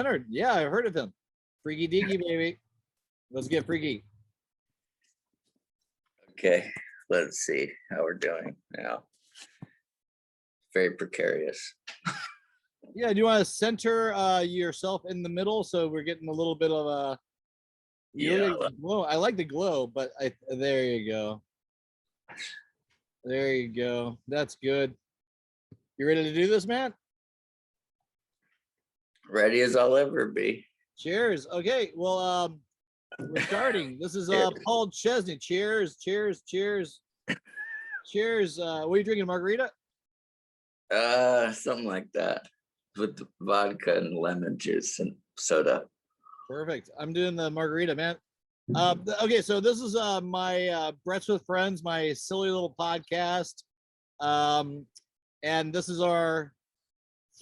Leonard. Yeah, I've heard of him. Freaky deaky, baby. Let's get freaky. Okay, let's see how we're doing now. Very precarious. Yeah, do you want to center yourself in the middle so we're getting a little bit of a glow? I like the glow, but there you go. There you go. That's good. You ready to do this, man? Ready as I'll ever be. Cheers. Okay, well, we're starting. This is Paul Chesne. Cheers, cheers, cheers. Cheers. What are you drinking, margarita? Something like that. With vodka and lemon juice and soda. Perfect. I'm doing the margarita, man. Okay, so this is my Brett's with Friends, my silly little podcast. And this is our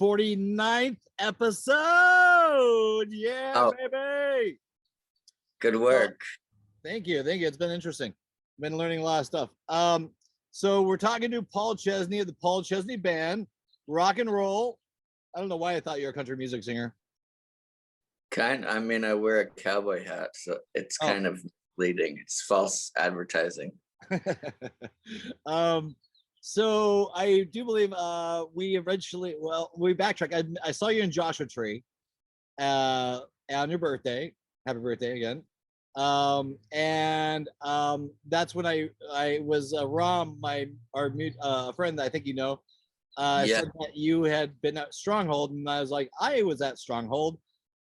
49th episode. Yeah, baby. Good work. Thank you. Thank you. It's been interesting. Been learning a lot of stuff. So we're talking to Paul Chesne of the Paul Chesne Band, rock and roll. I don't know why I thought you were a country music singer. I mean, I wear a cowboy hat, so it's kind of leading. It's false advertising. So I do believe we backtrack. I saw you in Joshua Tree on your birthday. Happy birthday again. That's when I was Ram, our friend that I think you know, said that you had been at Stronghold, and I was like, I was at Stronghold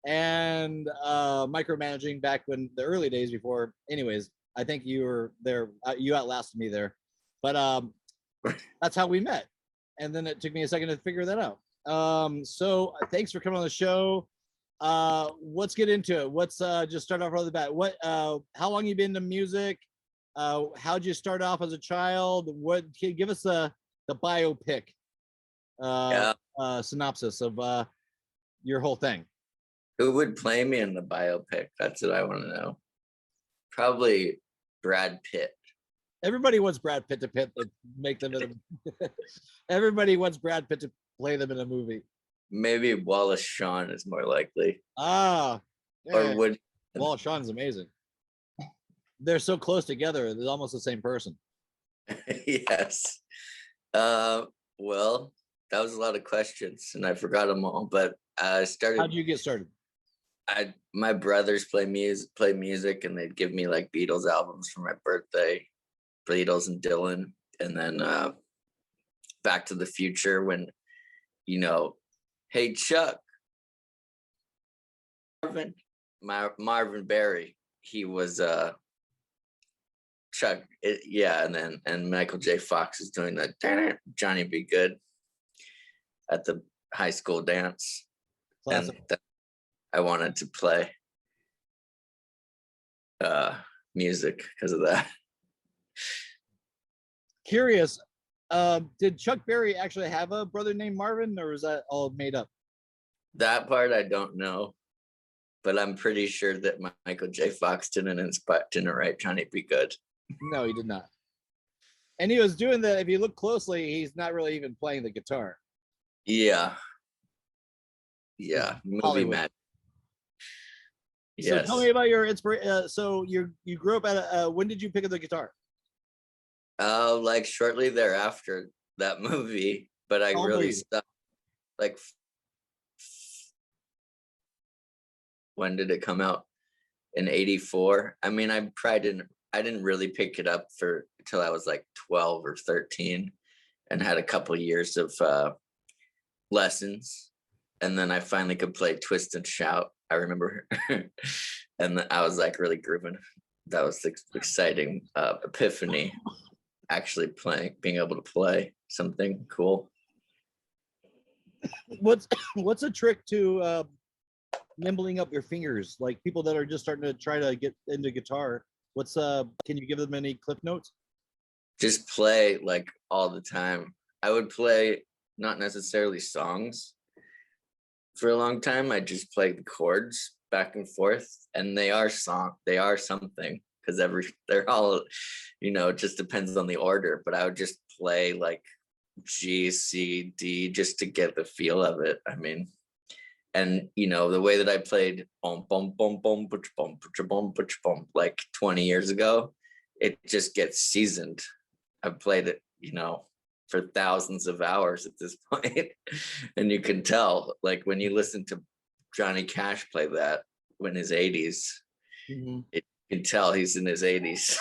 and micromanaging back when the early days before. Anyways, I think you were there. You outlasted me there, but that's how we met. And then it took me a second to figure that out. So thanks for coming on the show. Let's get into it. Let's just start off right off the bat. How long you been into music? How'd you start off as a child? What can you give us the biopic synopsis of your whole thing? Who would play me in the biopic? That's what I want to know. Probably Brad Pitt. Everybody wants Brad Pitt to make them in a everybody wants Brad Pitt to play them in a movie. Maybe Wallace Shawn is more likely. Yeah. Or would Wallace Shawn's amazing. They're so close together, they're almost the same person. Yes. Well, that was a lot of questions and I forgot them all, but I started. How'd you get started? My brothers play music and they'd give me like Beatles albums for my birthday, Beatles and Dylan, and then Back to the Future when, hey Chuck, Marvin Berry, he was Chuck, and Michael J. Fox is doing that Johnny Be Good at the high school dance. Classic. And I wanted to play music because of that. Curious, did Chuck Berry actually have a brother named Marvin, or was that all made up? That part I don't know, but I'm pretty sure that Michael J. Fox didn't write Johnny Be Good. No, he did not. And he was doing that. If you look closely, he's not really even playing the guitar. Yeah. Movie magic. Yes. So tell me about your inspiration. So you grew up at when did you pick up the guitar? Like shortly thereafter that movie, but I really stopped. Like, when did it come out? In 84. I mean, I didn't really pick it up until I was like 12 or 13 and had a couple years of lessons. And then I finally could play Twist and Shout, I remember. And I was like really grooving. That was the exciting epiphany, actually being able to play something cool. What's a trick to nimbling up your fingers? Like people that are just starting to try to get into guitar, can you give them any clip notes? Just play like all the time. I would play not necessarily songs for a long time. I just play the chords back and forth, and they are something, because they're all, it just depends on the order, but I would just play like G, C, D just to get the feel of it. I mean, And you know, the way that I played boom boom boom boom boom boom boom boom like 20 years ago, it just gets seasoned. I've played it, you know, for thousands of hours at this point. And you can tell, like when you listen to Johnny Cash play that in his 80s, you can tell he's in his 80s.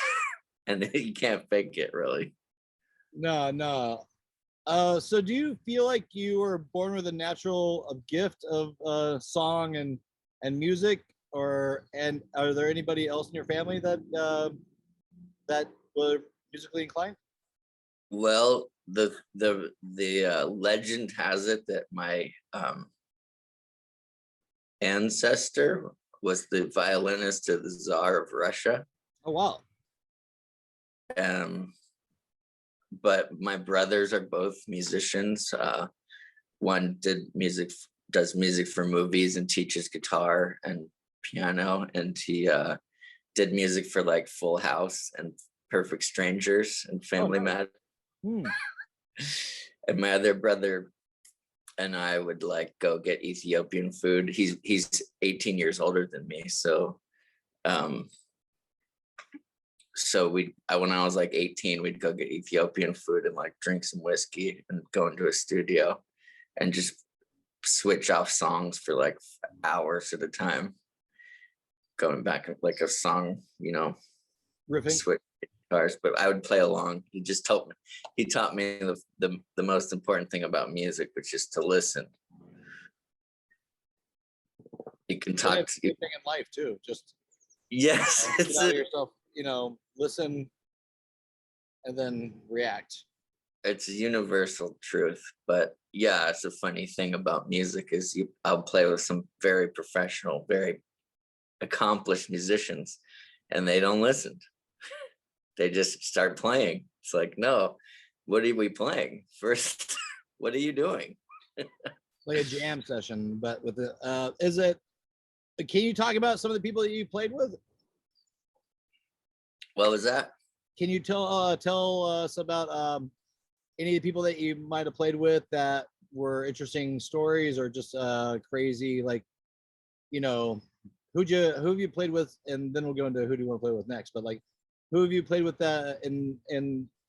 And he can't fake it, really. No. So do you feel like you were born with a natural gift of song and music, and are there anybody else in your family that were musically inclined? Well, the legend has it that my ancestor was the violinist of the Tsar of Russia. Oh wow. But my brothers are both musicians. One does music for movies and teaches guitar and piano, and he did music for like Full House and Perfect Strangers and Family Matters. And my other brother and I would like go get Ethiopian food. He's 18 years older than me, so when I was like 18, we'd go get Ethiopian food and like drink some whiskey and go into a studio and just switch off songs for like hours at a time, going back like a song, you know, riffing, switch guitars. But I would play along. He taught me the most important thing about music, which is to listen. You can talk to anything in life too. Just yes, get out of yourself. You know, listen and then react. It's a universal truth. But yeah, it's a funny thing about music is I'll play with some very professional, very accomplished musicians, and they don't listen. They just start playing. It's like, no, what are we playing first? What are you doing? Like a jam session, but with the can you talk about some of the people that you played with? What was that? Can you tell us about any of the people that you might have played with that were interesting stories, or just crazy, like, you know, who have you played with, and then we'll go into who do you want to play with next. But like, who have you played with that, and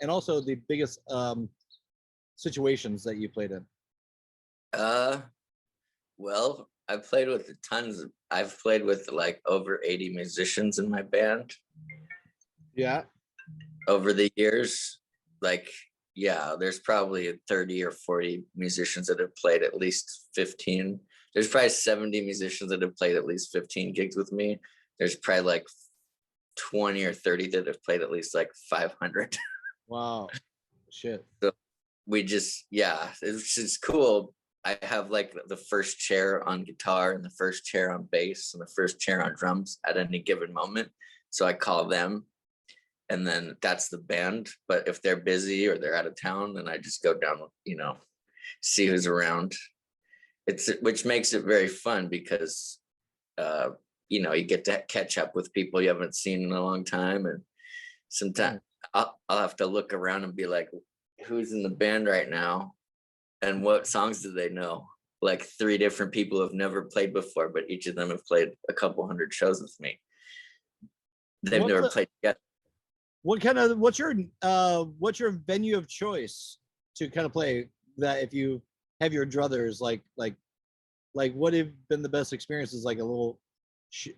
also the biggest situations that you played in? Well, I've played with I've played with like over 80 musicians in my band. Yeah. Over the years, like, yeah, there's probably 30 or 40 musicians that have played at least 15. There's probably 70 musicians that have played at least 15 gigs with me. There's probably like 20 or 30 that have played at least like 500. Wow. Shit. So we just, yeah, it's cool. I have like the first chair on guitar and the first chair on bass and the first chair on drums at any given moment. So I call them, and then that's the band. But if they're busy or they're out of town, then I just go down, you know, see who's around. Which makes it very fun because, you know, you get to catch up with people you haven't seen in a long time. And sometimes I'll have to look around and be like, who's in the band right now? And what songs do they know? Like 3 different people have never played before, but each of them have played a couple hundred shows with me. They've never played together. What's your venue of choice to kind of play that? If you have your druthers, like what have been the best experiences? Like a little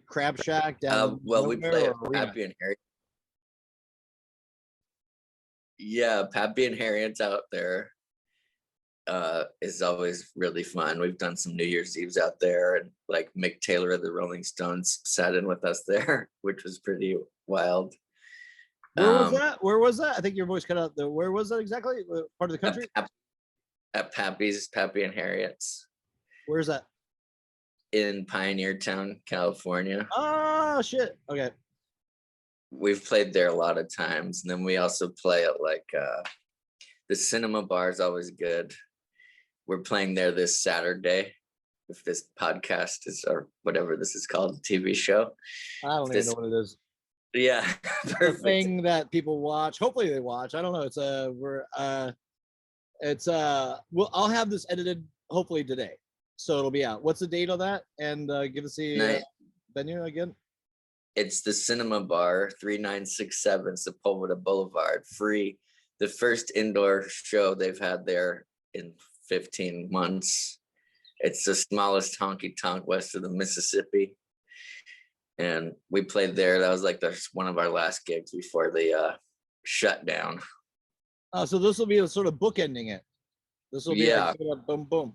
crab shack down well, we play at Pappy and Harriet. Yeah, Pappy and Harriet's out there. Is always really fun. We've done some New Year's Eves out there, and like Mick Taylor of the Rolling Stones sat in with us there, which was pretty wild. Where was that? I think your voice cut out. Where was that exactly? Part of the country? At Pappy and Harriet's. Where's that? In Pioneer Town, California. Oh shit. Okay. We've played there a lot of times, and then we also play at like the Cinema Bar is always good. We're playing there this Saturday. If this podcast is, or whatever this is called, TV show. I don't even know what it is. Yeah, perfect. The thing that people watch. Hopefully they watch. I don't know. It's well, I'll have this edited hopefully today. So it'll be out. What's the date on that? And give us the venue again. It's the Cinema Bar, 3967 Sepulveda Boulevard. Free. The first indoor show they've had there in 15 months. It's the smallest honky tonk west of the Mississippi. And we played there. That was like one of our last gigs before the shutdown. So this will be a sort of bookending it. This will be like boom, boom.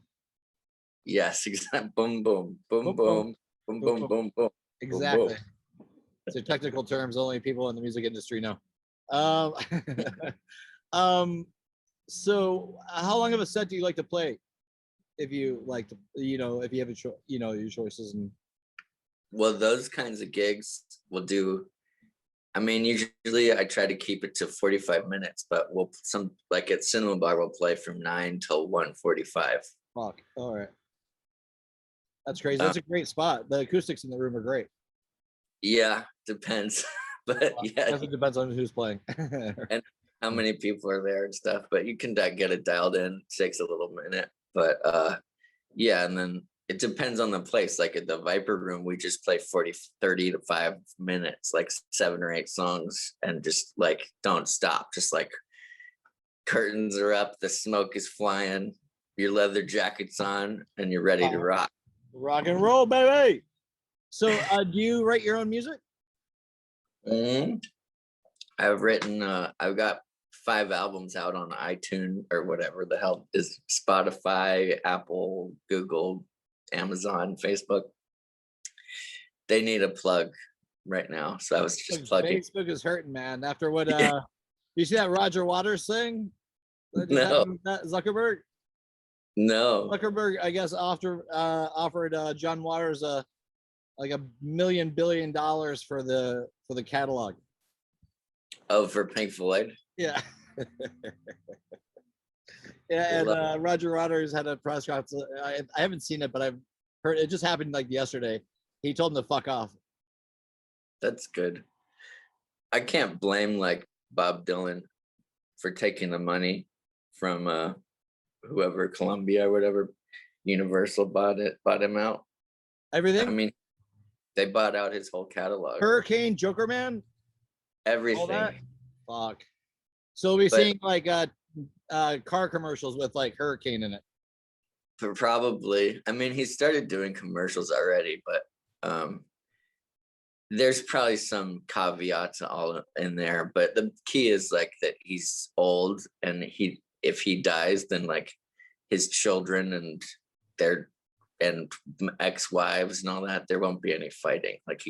Yes, exactly. Boom, boom, boom, boom, boom, boom, boom, boom. Exactly. So technical terms only people in the music industry know. So how long of a set do you like to play? If you like to, if you have your choices. And well, those kinds of gigs we'll do. I mean, usually I try to keep it to 45 minutes, but like at Cinema Bar, we'll play from 9 till 1:45. Fuck. All right. That's crazy. That's a great spot. The acoustics in the room are great. Yeah, depends. But yeah, it depends on who's playing and how many people are there and stuff. But you can get it dialed in. It takes a little minute, but yeah, and then it depends on the place. Like at the Viper Room, we just play 30 to 5 minutes, like 7 or 8 songs, and just like don't stop. Just like curtains are up, the smoke is flying, your leather jacket's on, and you're ready to rock. Rock and roll, baby. So do you write your own music? I've written I've got 5 albums out on iTunes or whatever the hell is Spotify, Apple, Google, Amazon, Facebook. They need a plug right now, so I was just plugging. Facebook is hurting, man. After what you see that Roger Waters thing? No. Zuckerberg? No. Zuckerberg, I guess, offered John Waters like $1 million billion for the catalog. Oh, for Pink Floyd? Yeah. Yeah, and Roger Waters had a press conference. I haven't seen it, but I've heard it just happened like yesterday. He told him to fuck off. That's good. I can't blame like Bob Dylan for taking the money from whoever, Columbia or whatever, Universal bought him out. Everything? I mean, they bought out his whole catalog. Hurricane, Joker Man? Everything. Fuck. So we'll be seeing like car commercials with like Hurricane in it. Probably. I mean, he started doing commercials already, but there's probably some caveats all in there. But the key is like that he's old, and if he dies, then like his children and their ex-wives and all that, there won't be any fighting. Like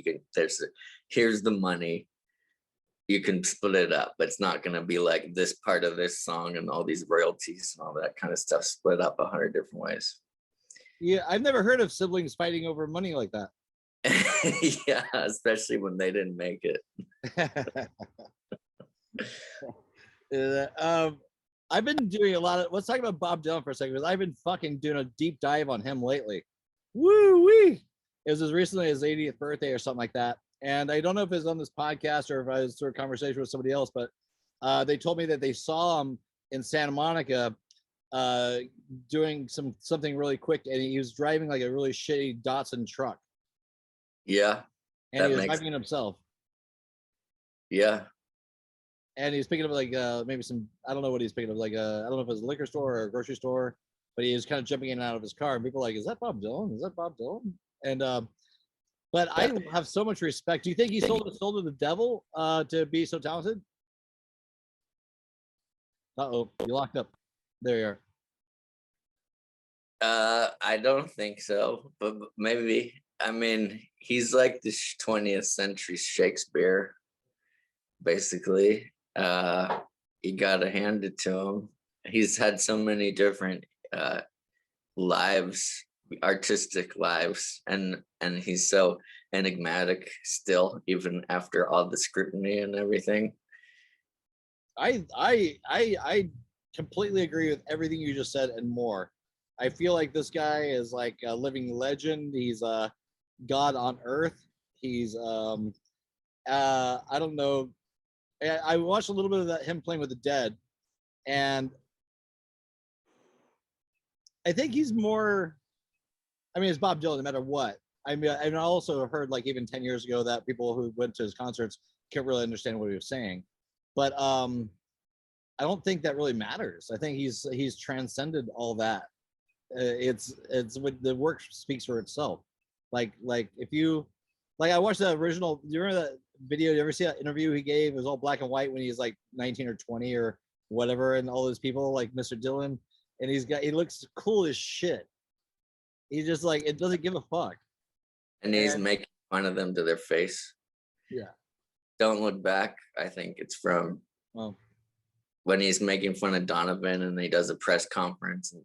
here's the money. You can split it up, but it's not going to be like this part of this song and all these royalties and all that kind of stuff split up 100 different ways. Yeah, I've never heard of siblings fighting over money like that. Yeah, especially when they didn't make it. I've been doing a lot of. Let's talk about Bob Dylan for a second, because I've been fucking doing a deep dive on him lately. Woo wee! It was as recently as his 80th birthday or something like that. And I don't know if it's on this podcast or if I was through a conversation with somebody else, but they told me that they saw him in Santa Monica doing something really quick, and he was driving like a really shitty Datsun truck. Yeah. And he was driving it himself. Yeah. And he was picking up like maybe some, I don't know what he's picking up, like I don't know if it was a liquor store or a grocery store, but he was kind of jumping in and out of his car, and people were like, is that Bob Dylan? Is that Bob Dylan? And but I have so much respect. Do you think he sold his soul to the devil to be so talented? Uh-oh, you locked up. There you are. I don't think so, but maybe. I mean, he's like the 20th century Shakespeare, basically. You gotta hand it to him. He's had so many different lives, artistic lives, and he's so enigmatic still, even after all the scrutiny and everything. I completely agree with everything you just said and more. I feel like this guy is like a living legend. He's God on earth. He's I don't know. I watched a little bit of that, him playing with the Dead, and I think he's more I mean, it's Bob Dylan no matter what. I mean, I also heard like even 10 years ago that people who went to his concerts can't really understand what he was saying. But I don't think that really matters. I think he's transcended all that. It's what the work speaks for itself. Like if you like, I watched the original. Do you remember that video? You ever see that interview he gave? It was all black and white when he's like 19 or 20 or whatever, and all those people like Mr. Dylan, and he looks cool as shit. He's just like, it doesn't give a fuck. And he's making fun of them to their face. Yeah. Don't Look Back. I think it's from when he's making fun of Donovan and he does a press conference.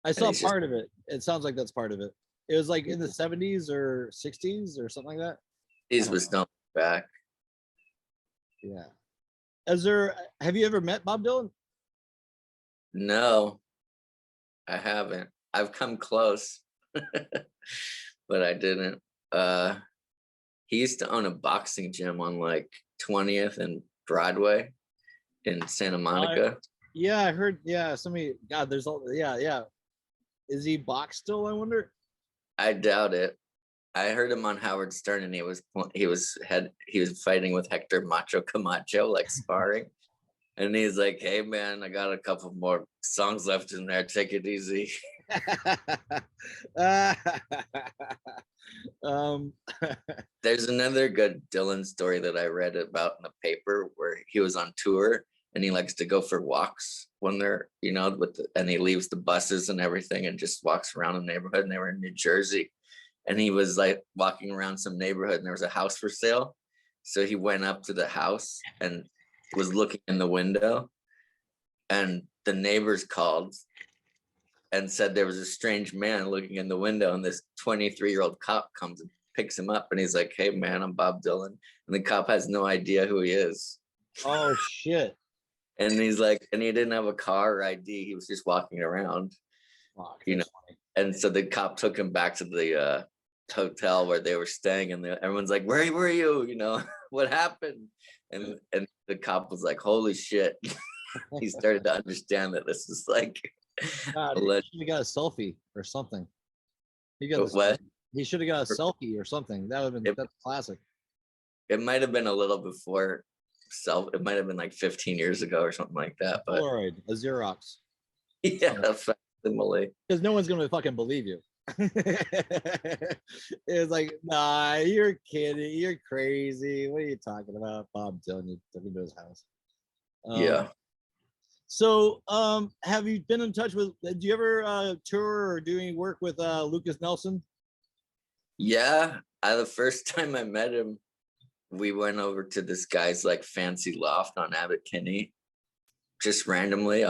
I saw part of it. It sounds like that's part of it. It was like in the 70s or 60s or something like that. He's with Don't Look Back. Yeah. Have you ever met Bob Dylan? No, I haven't. I've come close, but I didn't. He used to own a boxing gym on like 20th and Broadway in Santa Monica. Yeah, I heard. Yeah, somebody. God, there's all. Yeah. Is he boxed still? I wonder. I doubt it. I heard him on Howard Stern, and he was fighting with Hector Macho Camacho, like sparring. And he's like, "Hey man, I got a couple more songs left in there. Take it easy." There's another good Dylan story that I read about in the paper where he was on tour and he likes to go for walks when they're, and he leaves the buses and everything and just walks around the neighborhood. And they were in New Jersey, and he was like walking around some neighborhood and there was a house for sale. So he went up to the house and was looking in the window, and the neighbors called and said there was a strange man looking in the window, and this 23-year-old cop comes and picks him up, and he's like, "Hey man, I'm Bob Dylan." And the cop has no idea who he is. Oh shit. And he's like, and he didn't have a car or ID. He was just walking around, and so the cop took him back to the hotel where they were staying, and everyone's like, "Where were you? What happened?" And the cop was like, "Holy shit." He started to understand that this is like God, he should have got a selfie or something. He should have got a selfie or something. That would have been that's classic. It might have been a little before it might have been like 15 years ago or something like that. But Polaroid, a Xerox. Yeah, facsimile. Because no one's gonna fucking believe you. It's like, nah, you're kidding, you're crazy. What are you talking about? Bob Dylan, you took him to his house. Yeah. So, have you been in touch with? Do you ever tour or do any work with Lucas Nelson? Yeah, the first time I met him, we went over to this guy's like fancy loft on Abbot Kinney, just randomly.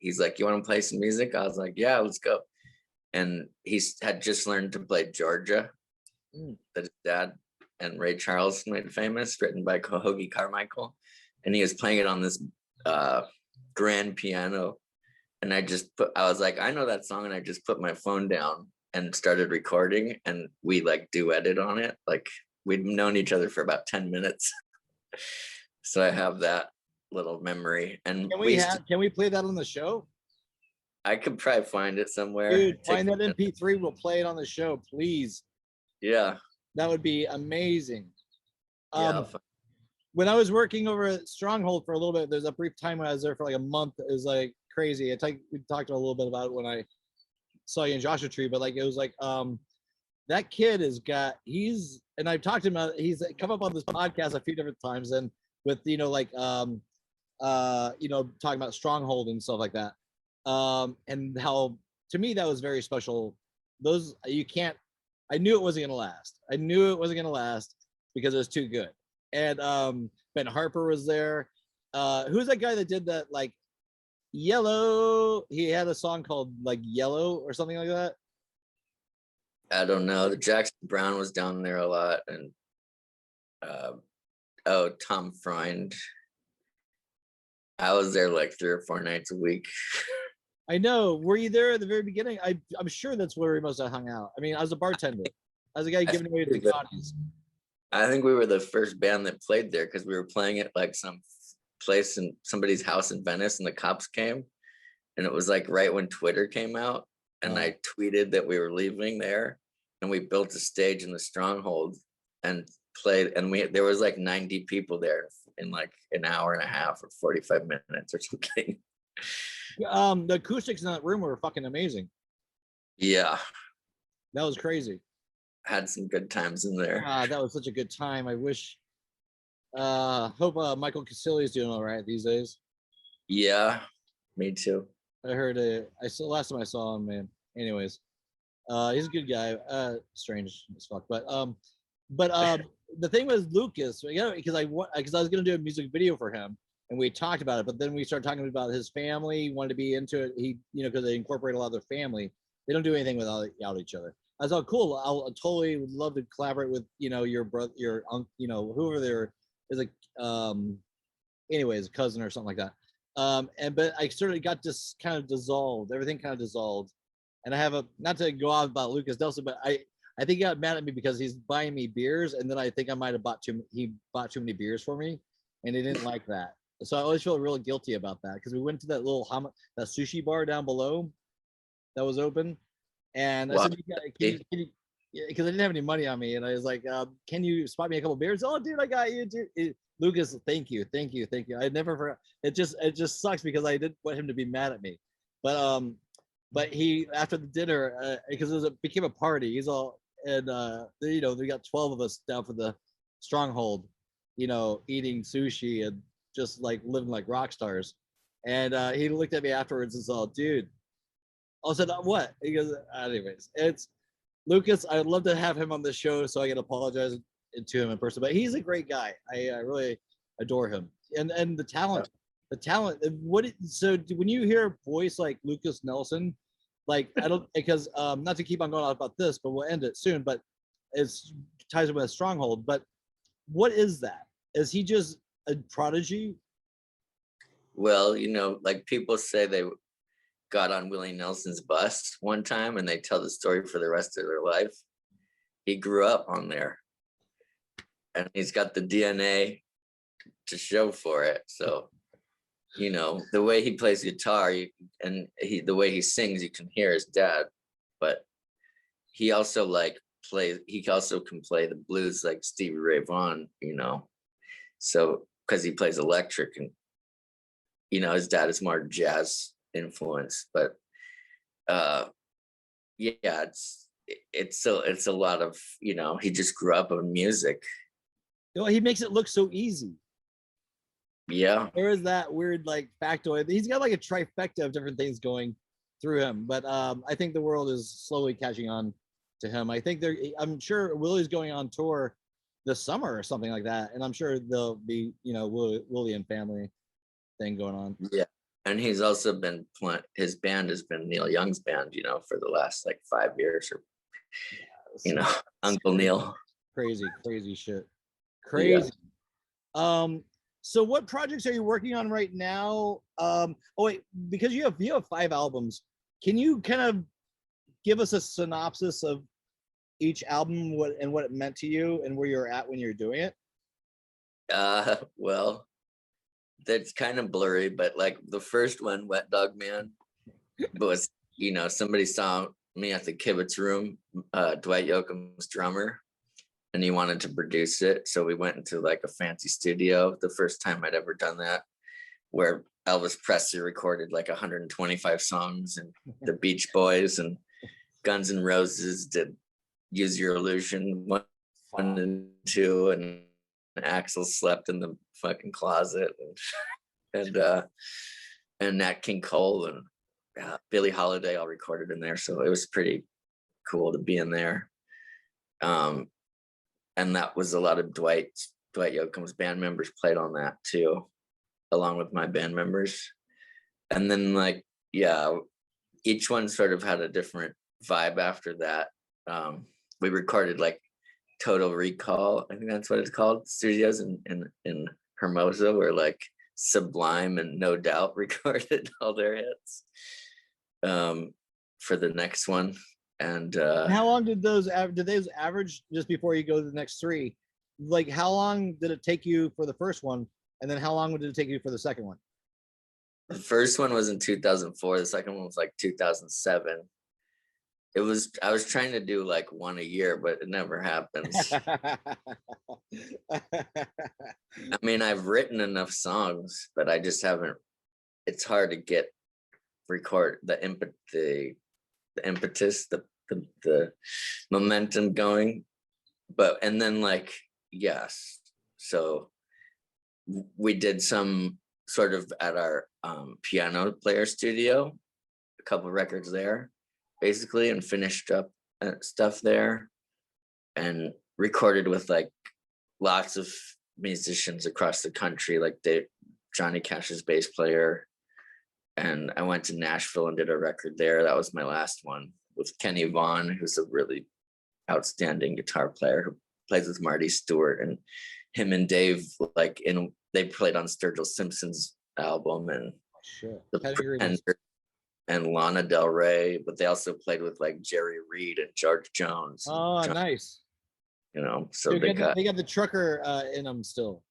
He's like, "You want to play some music?" I was like, "Yeah, let's go." And he had just learned to play Georgia, that his dad and Ray Charles made famous, written by Hoagie Carmichael, and he was playing it on this grand piano. And I was like, "I know that song," and I just put my phone down and started recording, and we like duetted on it. Like we'd known each other for about 10 minutes. So I have that little memory. And can we play that on the show? I could probably find it somewhere. Dude, find that MP3. We'll play it on the show, please. Yeah. That would be amazing. Yeah, when I was working over at Stronghold for a little bit, there's a brief time when I was there for like a month. It was like crazy. We talked a little bit about it when I saw you in Joshua Tree, but like it was like that kid and I've talked to him about, he's come up on this podcast a few different times, and with talking about Stronghold and stuff like that. And how to me that was very special. I knew it wasn't gonna last. Because it was too good. And Ben Harper was there. Who's that guy that did that like Yellow? He had a song called like Yellow or something like that. I don't know. The Jackson Brown was down there a lot, and Tom Freund. I was there like 3 or 4 nights a week. I know. Were you there at the very beginning? I'm sure that's where we must have hung out. I mean, I was a bartender. I was a guy giving away the bodies. I think we were the first band that played there because we were playing at like some place in somebody's house in Venice, and the cops came, and it was like right when Twitter came out, and I tweeted that we were leaving there, and we built a stage in the Stronghold and played, and there was like 90 people there in like an hour and a half or 45 minutes or something. The acoustics in that room were fucking amazing. Yeah, that was crazy. Had some good times in there. That was such a good time. I wish hope Michael Casilli is doing all right these days. Yeah, me too. I heard I saw last time I saw him, man. Anyways, he's a good guy. Strange as fuck, but the thing was Lucas, because I was gonna do a music video for him, and we talked about it, but then we started talking about his family, wanted to be into it. He, because they incorporate a lot of their family. They don't do anything without each other. I thought, cool. I'll totally would love to collaborate with your brother, your whoever there is, like anyways, a cousin or something like that. But I sort of got just kind of dissolved. Everything kind of dissolved, and I have not to go on about Lucas Delson, but I think he got mad at me because he's buying me beers, and then I think I might have he bought too many beers for me, and he didn't like that. So I always feel really guilty about that, because we went to that little that sushi bar down below that was open, and I said, can you, because I didn't have any money on me, and I was like, can you spot me a couple beers? Oh, dude, I got you, dude. Lucas, thank you. I never forgot. It just sucks because I didn't want him to be mad at me, but he, after the dinner, because it became a party. He's all, and they got 12 of us down for the Stronghold, eating sushi and just like living like rock stars. And he looked at me afterwards and said, dude, I said, what? He goes, anyways, it's Lucas. I'd love to have him on the show so I can apologize to him in person, but he's a great guy. I really adore him, and the talent. So when you hear a voice like Lucas Nelson, like, I don't, because not to keep on going on about this, but we'll end it soon, but it's ties in with a Stronghold. But what is that? Is he just a prodigy? Well, like people say they got on Willie Nelson's bus one time and they tell the story for the rest of their life. He grew up on there, and he's got the DNA to show for it. So, the way he plays guitar, the way he sings, you can hear his dad. But he also he also can play the blues like Stevie Ray Vaughan, So, because he plays electric, and his dad is more jazz influence. But yeah, it's a lot of, he just grew up on music. He makes it look so easy. Yeah, there is that weird like factoid. He's got like a trifecta of different things going through him, but I think the world is slowly catching on to him. I'm sure Willie's going on tour this summer or something like that, and I'm sure there'll be Willie and family thing going on. Yeah, and he's also been his band has been Neil Young's band, for the last like 5 years, or Uncle Neil. Crazy shit. Crazy. Yeah. So what projects are you working on right now? Oh wait, because you have 5 albums, can you kind of give us a synopsis of each album, what it meant to you and where you're at when you're doing it? Well, that's kind of blurry, but like the first one, Wet Dog Man, was, somebody saw me at the Kibitz Room, Dwight Yoakam's drummer, and he wanted to produce it. So we went into like a fancy studio, the first time I'd ever done that, where Elvis Presley recorded like 125 songs, and the Beach Boys and Guns N' Roses did Use Your Illusion 1 and 2, and Axl slept in the fucking closet, and Nat King Cole and Billie Holiday all recorded in there. So it was pretty cool to be in there. And that was a lot of Dwight Yoakam's band members played on that too, along with my band members. And then each one sort of had a different vibe after that. We recorded like Total Recall, I think that's what it's called, studios in Hermosa, where like Sublime and No Doubt recorded all their hits for the next one. And how long did those average, just before you go to the next 3? Like, how long did it take you for the first one, and then how long did it take you for the second one? The first one was in 2004. The second one was like 2007. I was trying to do like one a year, but it never happens. I mean, I've written enough songs, but I just haven't. It's hard to get record the impetus, the momentum going. But and then like yes, so we did some sort of at our piano player studio, a couple of records there, basically, and finished up stuff there, and recorded with like lots of musicians across the country, like Johnny Cash's bass player. And I went to Nashville and did a record there. That was my last one with Kenny Vaughn, who's a really outstanding guitar player who plays with Marty Stewart, and him and Dave they played on Sturgill Simpson's album and The Pretender and Lana Del Rey, but they also played with like Jerry Reed and George Jones. Oh, nice. You know, so they got the trucker in them still.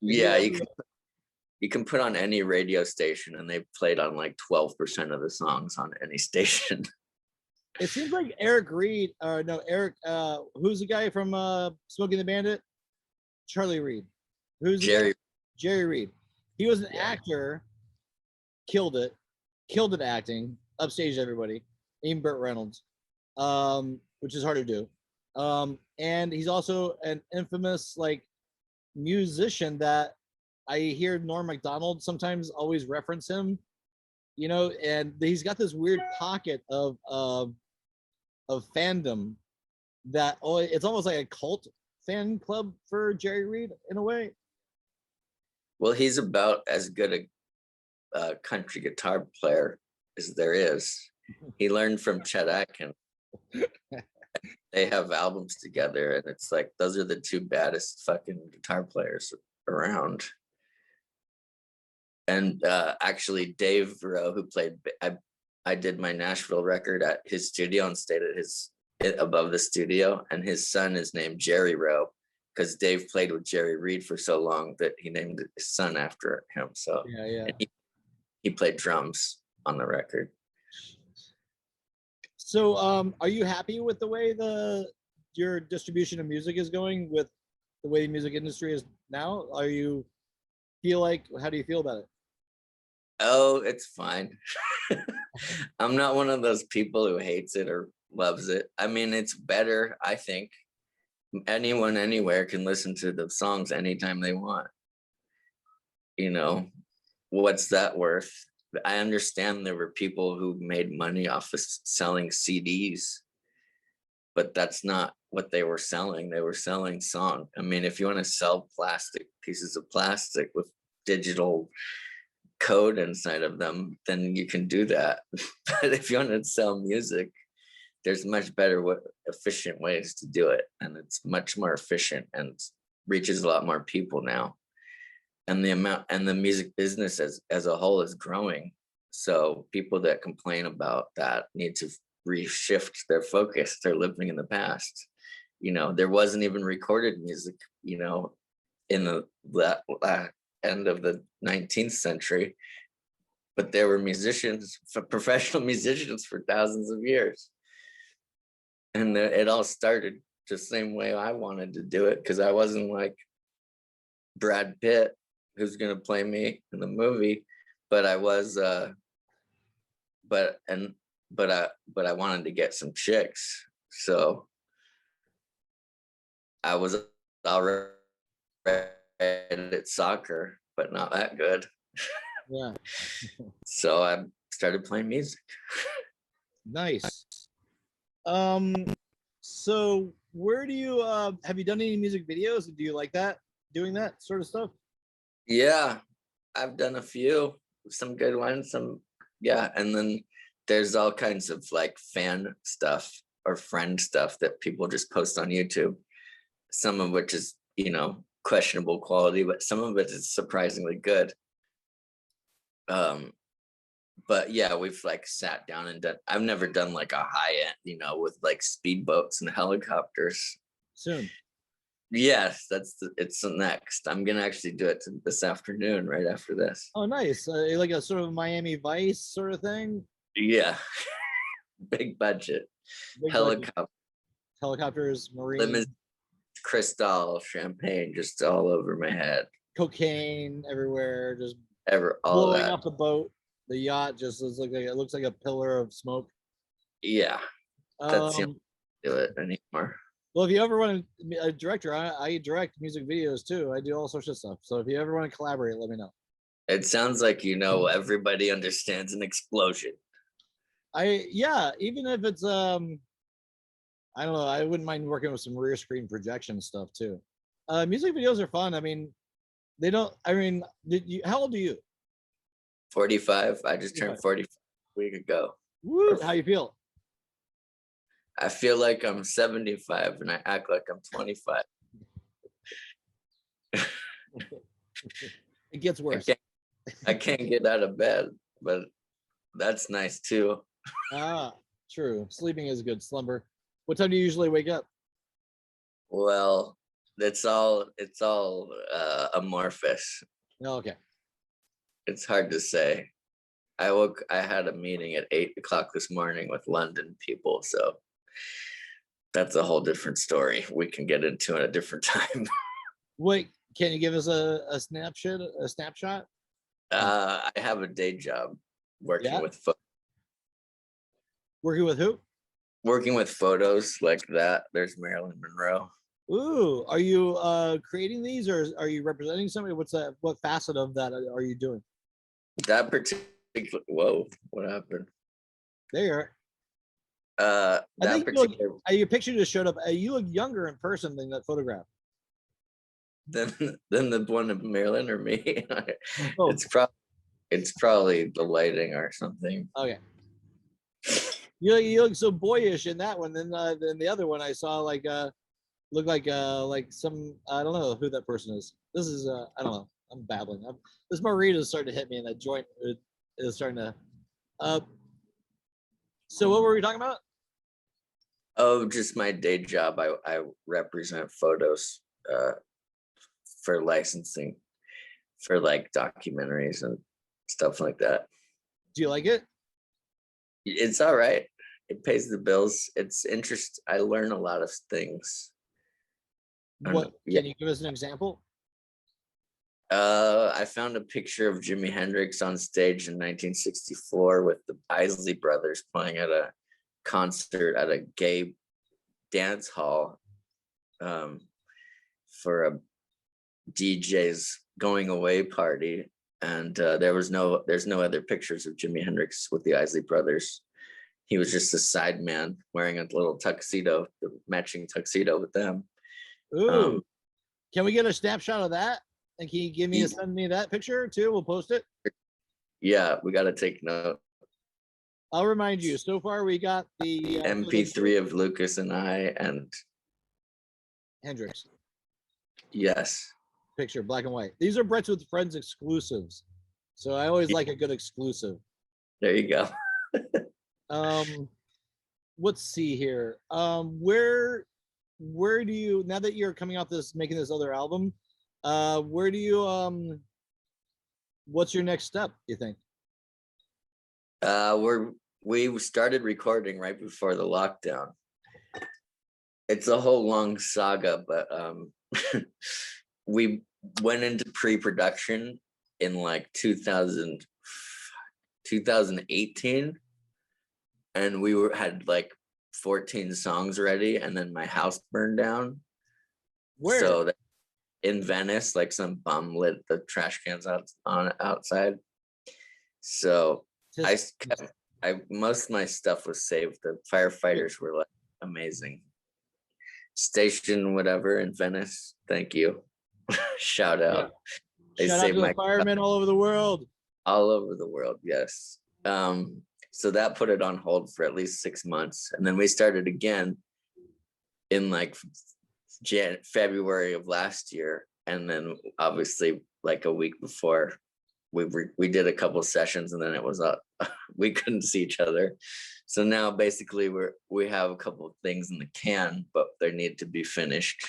Yeah, you can put on any radio station and they played on like 12% of the songs on any station. It seems like Eric Reed, Eric, who's the guy from Smokey and the Bandit? Charlie Reed. Who's Jerry Reed. He was an actor, killed it acting, upstaged everybody, even Burt Reynolds, which is hard to do. And he's also an infamous like musician that I hear Norm Macdonald sometimes always reference him, you know, and he's got this weird pocket of fandom that it's almost like a cult fan club for Jerry Reed in a way. Well, he's about as good a country guitar player as there is. He learned from Chet Atkins. They have albums together, and it's like those are the two baddest fucking guitar players around. And actually, Dave Rowe, who played, I did my Nashville record at his studio and stayed at above the studio, and his son is named Jerry Rowe because Dave played with Jerry Reed for so long that he named his son after him. So yeah. He played drums on the record. So are you happy with the way your distribution of music is going, with the way the music industry is now? How do you feel about it? Oh, it's fine. I'm not one of those people who hates it or loves it. I mean, it's better, I think. Anyone anywhere can listen to the songs anytime they want. You know, what's that worth? I understand there were people who made money off of selling CDs, but that's not what they were selling. They were selling song. I mean, if you want to sell pieces of plastic with digital code inside of them, then you can do that. But if you want to sell music, there's much better efficient ways to do it, and it's much more efficient and reaches a lot more people now. And the music business as a whole is growing. So people that complain about that need to reshift their focus. They're living in the past. You know, there wasn't even recorded music, you know, in the end of the 19th century, but there were professional musicians for thousands of years. And it all started the same way I wanted to do it, because I wasn't like Brad Pitt, who's going to play me in the movie, but I was but I wanted to get some chicks, so I was already at soccer, but not that good. Yeah. So I started playing music. Nice. So where do you have you done any music videos? Do you like doing that sort of stuff? Yeah, I've done a few, some good ones, and then there's all kinds of like fan stuff or friend stuff that people just post on YouTube, some of which is, you know, questionable quality, but some of it is surprisingly good. But yeah, we've like sat down and I've never done like a high end, you know, with like speedboats and helicopters. Soon. Yes, it's next. I'm gonna actually do it this afternoon, right after this. Oh, nice. Like a sort of Miami Vice sort of thing. Yeah, big budget. Big helicopters, marine, lemon, crystal, champagne, just all over my head. cocaine everywhere, just All blowing that. up the boat. The yacht just looks like a pillar of smoke. Yeah, that's the Um, only do it anymore. well, if you ever want to, a director, I direct music videos too. I do all sorts of stuff. So if you ever want to collaborate, let me know. It sounds like everybody understands an explosion. Yeah, even if it's I don't know, I wouldn't mind working with some rear screen projection stuff too. Music videos are fun. I mean, they don't. I mean, how old are you? 45. I just turned 45 a week ago. Woo! How you feel? I feel like I'm 75 and I act like I'm 25. It gets worse. I can't get out of bed, but that's nice too. Ah, true. Sleeping is good. Slumber. What time do you usually wake up? Well, it's all amorphous. Oh, okay. It's hard to say. I had a meeting at 8:00 this morning with London people, so that's a whole different story. We can get into it at a different time. Wait, can you give us a snapshot? A snapshot? I have a day job working with working with who? Working with photos like that. There's Marilyn Monroe. Ooh, are you creating these or are you representing somebody? What facet of that are you doing? That particular whoa, what happened? There you are. I think your picture just showed up. You look younger in person than that photograph. Than the one of Marilyn or me. Oh. It's probably the lighting or something. Okay. You look so boyish in that one. Then the other one I saw looked like some, I don't know who that person is. This is I don't know. I'm babbling. This margarita is starting to hit me, and that joint is starting to. So what were we talking about? Oh, just my day job. I represent photos for licensing for like documentaries and stuff like that. Do you like it? It's all right. It pays the bills. It's interesting. I learn a lot of things. What can you give us an example? I found a picture of Jimi Hendrix on stage in 1964 with the Isley Brothers playing at a concert at a gay dance hall for a DJ's going away party, and there's no other pictures of Jimi Hendrix with the Isley Brothers. He was just a side man wearing a little tuxedo, the matching tuxedo with them. Ooh, can we get a snapshot of that? And can you send me that picture too? We'll post it. Yeah, we got to take note. I'll remind you. So far, we got the MP3 of Lucas and I and Hendrix. Yes. Picture, black and white. These are Brett's with Friends exclusives. So I always like a good exclusive. There you go. Let's see here. Where do you, now that you're coming off making this other album, where do you what's your next step, you think? We started recording right before the lockdown. It's a whole long saga, but we went into pre-production in like 2018, and we had like 14 songs ready, and then my house burned down. Where? So in Venice, like some bum lit the trash cans outside. So most of my stuff was saved. The firefighters were like amazing. Station whatever in Venice. Thank you. Shout out. Yeah. Shout out to the firemen all over the world. All over the world, yes. So that put it on hold for at least 6 months, and then we started again in like February of last year, and then obviously like a week before we did a couple sessions, and then it was we couldn't see each other. So now basically we have a couple of things in the can, but they need to be finished,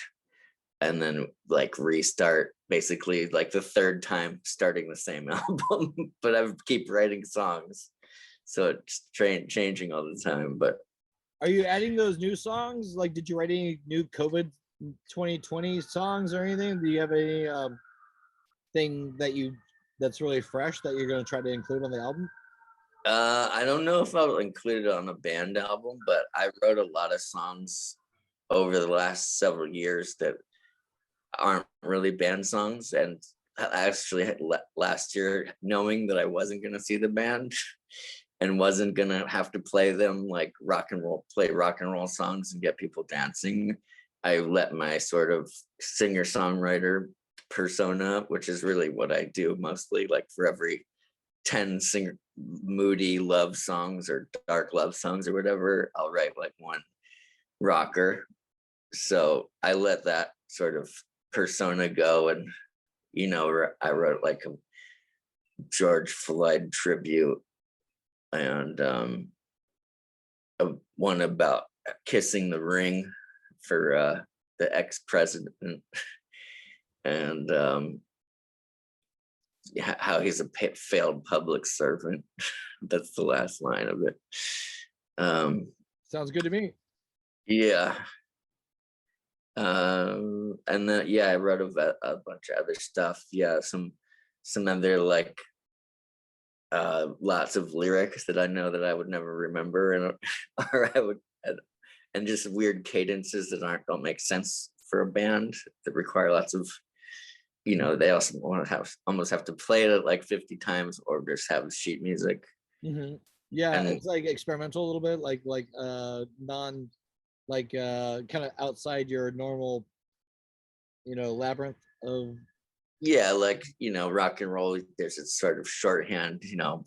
and then like restart, basically like the third time starting the same album. But I keep writing songs, so it's changing all the time. But Are you adding those new songs? Like, did you write any new COVID 2020 songs or anything? Do you have any thing that's really fresh that you're going to try to include on the album? I don't know if I'll include it on a band album, but I wrote a lot of songs over the last several years that aren't really band songs. And I actually had last year, knowing that I wasn't going to see the band and wasn't going to have to play them like play rock and roll songs and get people dancing, I let my sort of singer songwriter persona, which is really what I do mostly, like for every 10 moody love songs or dark love songs or whatever, I'll write like one rocker. So I let that sort of persona go, and I wrote like a George Floyd tribute, and one about kissing the ring for the ex-president, and how he's a failed public servant. That's the last line of it. Sounds good to me. Yeah. And then I wrote a bunch of other stuff. Yeah, some other like lots of lyrics that I know that I would never remember, and or I would, and just weird cadences that don't make sense for a band that require lots of, they also want to almost have to play it like 50 times or just have sheet music. Mm-hmm. Yeah, and it's like experimental a little bit, like non, like kind of outside your normal, labyrinth of. Yeah, like rock and roll. There's a sort of shorthand,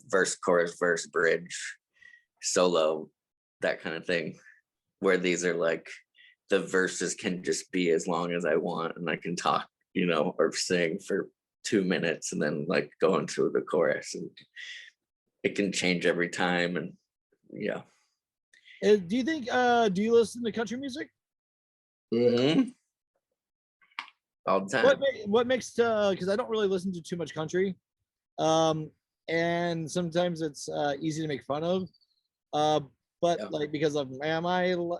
verse, chorus, verse, bridge, solo, that kind of thing. Where these are like the verses can just be as long as I want, and I can talk, or sing for 2 minutes, and then like go into the chorus, and it can change every time. And yeah. Do you think? Do you listen to country music? Mm-hmm. All the time. What makes? Because I don't really listen to too much country, and sometimes it's easy to make fun of. But yeah, like because of the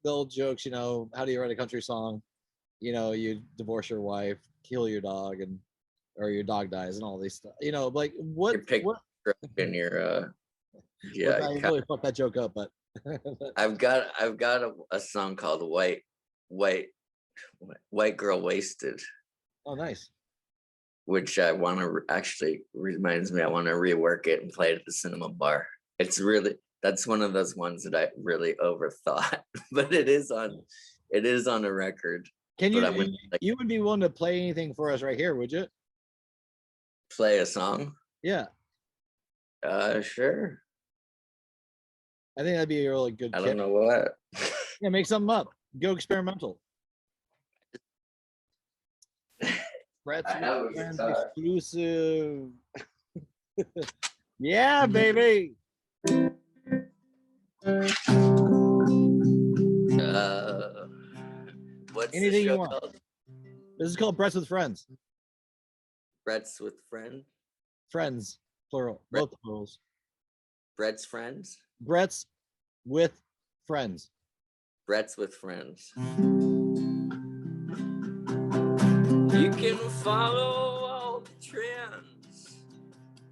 old jokes. How do you write a country song? You divorce your wife, kill your dog, or your dog dies, and all these stuff. Like what? In your yeah, I really fucked that joke up, but I've got a song called White Girl Wasted. Oh, nice. Which I want to actually reminds me, I want to rework it and play it at the cinema bar. That's one of those ones that I really overthought, but it is on a record. Can you? You would be willing to play anything for us right here, would you? Play a song? Yeah. Sure. I think that'd be a really good. I don't know what. Yeah, make something up. Go experimental. Brett's exclusive. Yeah, baby. What's anything the show you want called? This is called Brett's with Friends. Brett's with Friends? Friends, plural. Both plurals. Brett's Friends? Brett's with Friends. Brett's with Friends. You can follow all the trends.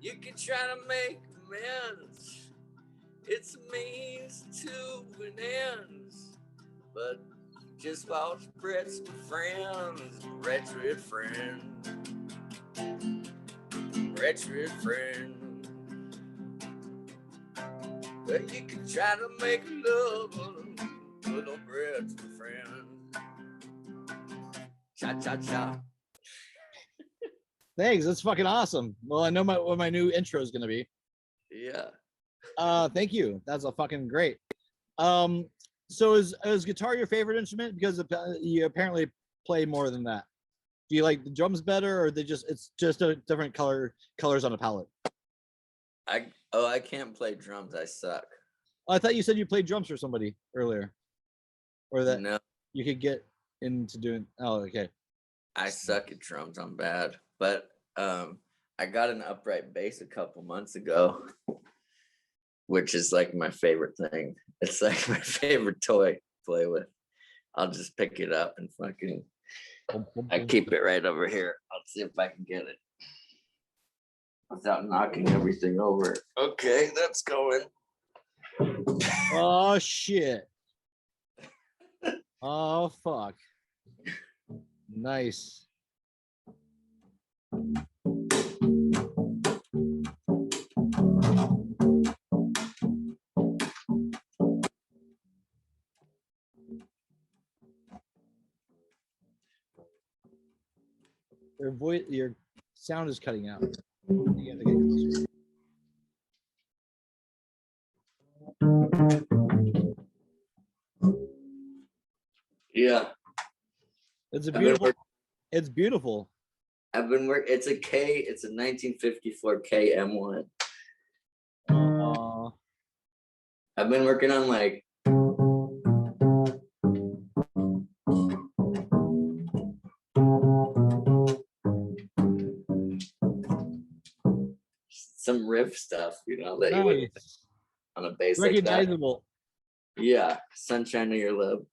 You can try to make amends. It's a means to an end. But just watch Brett's with Friends. Brett's with Friends. Brett's with Friends. Well, you can try to make love, but no Brett's with Friends. Cha cha cha. Thanks. That's fucking awesome. Well, I know what my new intro is gonna be. Yeah. Thank you. That's a fucking great. So is guitar your favorite instrument? Because you apparently play more than that. Do you like the drums better, or it's just a different colors on a palette? I can't play drums. I suck. Oh, I thought you said you played drums for somebody earlier, or that no, you could get into doing. Oh, okay. I suck at drums. I'm bad, but I got an upright bass a couple months ago. which is like my favorite thing. It's like my favorite toy to play with. I'll just pick it up and fucking, I keep it right over here. I'll see if I can get it without knocking everything over. Okay, that's going. Oh shit. Oh fuck. Nice. Your sound is cutting out. You have to get closer. Yeah. It's a beautiful. It's beautiful. I've been working. It's a 1954 KM1. I've been working on like some riff stuff, you know, that you would on a bass recognizable. Like that. Yeah, Sunshine of Your Love.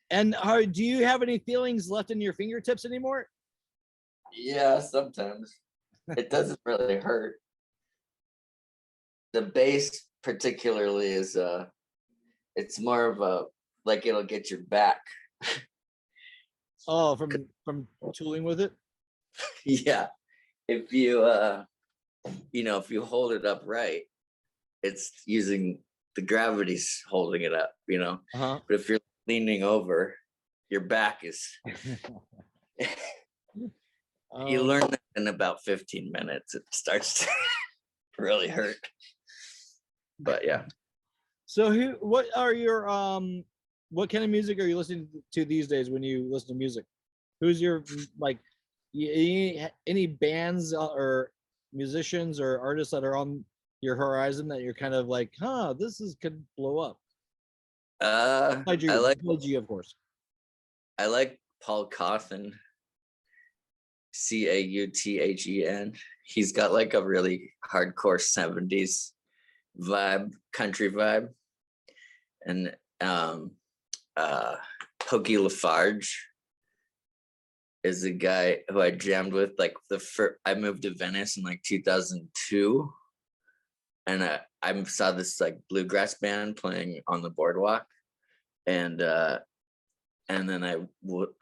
And do you have any feelings left in your fingertips anymore? Yeah, sometimes. It doesn't really hurt. The bass particularly is it's more of a like it'll get your back. Oh, from tooling with it? Yeah. If you you know, if you hold it up right, it's using the gravity's holding it up, you know. Uh-huh. But if you're leaning over, your back is you learn that in about 15 minutes. It starts to really hurt. But yeah. So what are your what kind of music are you listening to these days when you listen to music? Who's your like any bands or musicians or artists that are on your horizon that you're kind of like, huh, could blow up? I like G, of course. I like Paul Chesne, Cauthen. He's got like a really hardcore 70s vibe, country vibe. And Pokey Lafarge is a guy who I jammed with like I moved to Venice in like 2002, and I saw this like bluegrass band playing on the boardwalk, and then I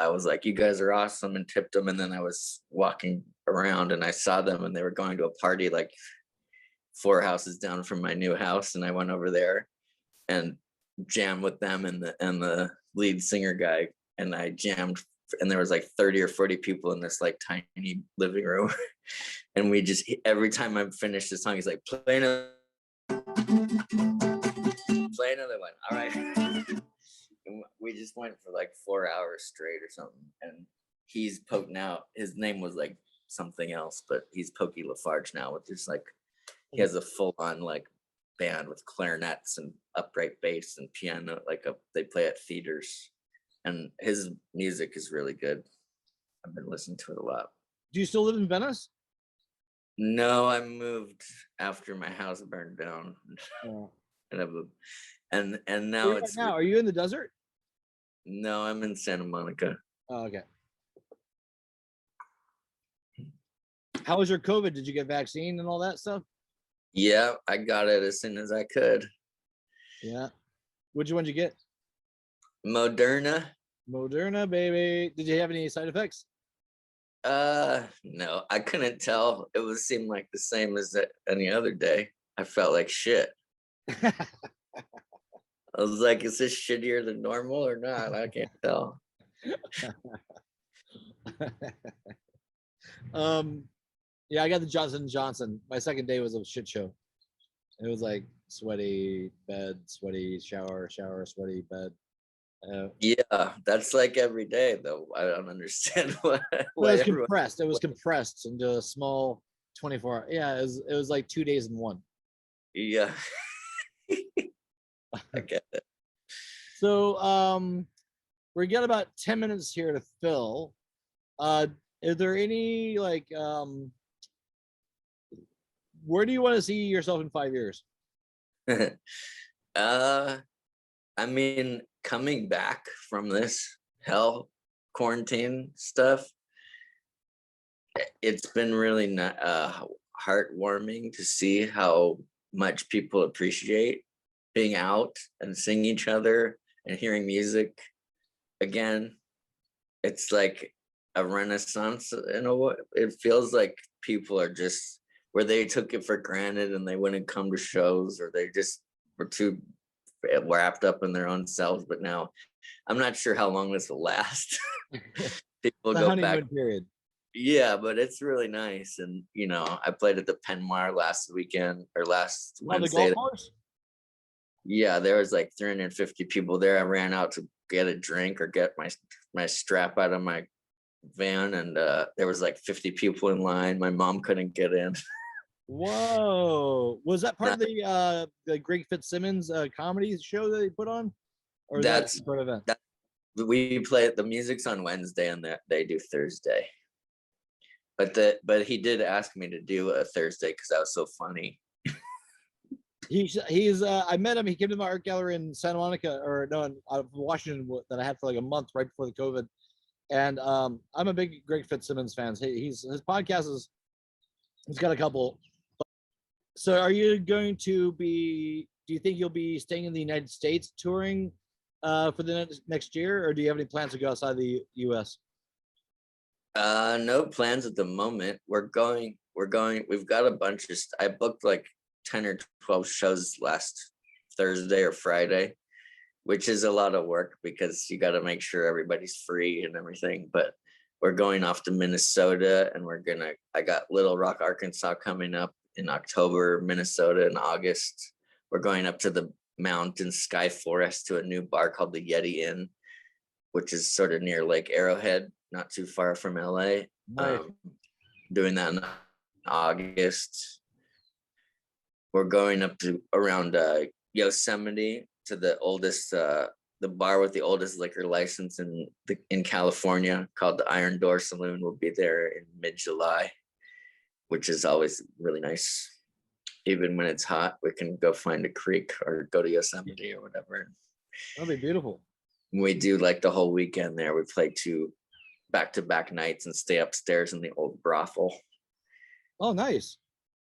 was like, you guys are awesome, and tipped them. And then I was walking around and I saw them, and they were going to a party like 4 houses down from my new house, and I went over there and jammed with them and the lead singer guy, and I jammed, and there was like 30 or 40 people in this like tiny living room. And we just, every time I finished the song, he's like, play another one. All right. And we just went for like 4 hours straight or something. And he's now, his name was like something else, but he's Pokey Lafarge now, with just like, he has a full on like band with clarinets and upright bass and piano, they play at theaters, and his music is really good. I've been listening to it a lot. Do you still live in Venice? No, I moved after my house burned down. Oh. And now it's now. Are you in the desert? No, I'm in Santa Monica. Oh, okay. How was your COVID? Did you get vaccine and all that stuff? Yeah, I got it as soon as I could. Yeah. Which one did you get? Moderna. Moderna, baby. Did you have any side effects? No, I couldn't tell. It seemed like the same as any other day. I felt like shit. I was like, is this shittier than normal or not? I can't tell. Yeah, I got the Johnson & Johnson. My second day was a shit show. It was like sweaty bed, sweaty shower, sweaty bed. Yeah, that's like every day though. I don't understand why. It was compressed. It was compressed into a small 24 hour. Yeah, it was like 2 days in one. Yeah. I get it. So we got about 10 minutes here to fill. Is there any like where do you want to see yourself in 5 years? I mean, coming back from this hell quarantine stuff, it's been really heartwarming to see how much people appreciate being out and seeing each other and hearing music again. It's like a renaissance in a way. It feels like people are just where they took it for granted and they wouldn't come to shows, or they just were too wrapped up in their own selves. But now I'm not sure how long this will last. People The go honeymoon back. period. Yeah, but it's really nice. And I played at the Penmar last weekend or last On the Wednesday. golf course? Yeah, there was like 350 people there. I ran out to get a drink or get my strap out of my van, and there was like 50 people in line. My mom couldn't get in. Whoa. Was that part of the Greg Fitzsimmons comedy show that they put on? Or That's that part of event? that we play the music's on Wednesday and they do Thursday. But he did ask me to do a Thursday because that was so funny. He's I met him. He came to my art gallery in Santa Monica, or no, in Washington, that I had for like a month right before the COVID. And I'm a big Greg Fitzsimmons fan. His podcast he's got a couple. So are you going to be, do you think you'll be staying in the United States touring for the next year, or do you have any plans to go outside the US? No plans at the moment. We've got a bunch of, I booked like 10 or 12 shows last Thursday or Friday, which is a lot of work because you got to make sure everybody's free and everything. But we're going off to Minnesota, and I got Little Rock, Arkansas coming up in October, Minnesota in August. We're going up to the mountain Sky Forest to a new bar called the Yeti Inn, which is sort of near Lake Arrowhead, not too far from LA. Nice. Doing that in August. We're going up to around Yosemite to the bar with the oldest liquor license in California, called the Iron Door Saloon. We'll be there in mid-July, which is always really nice. Even when it's hot, we can go find a creek or go to Yosemite or whatever. That'll be beautiful. We do like the whole weekend there. We play 2 back-to-back nights and stay upstairs in the old brothel. Oh, nice.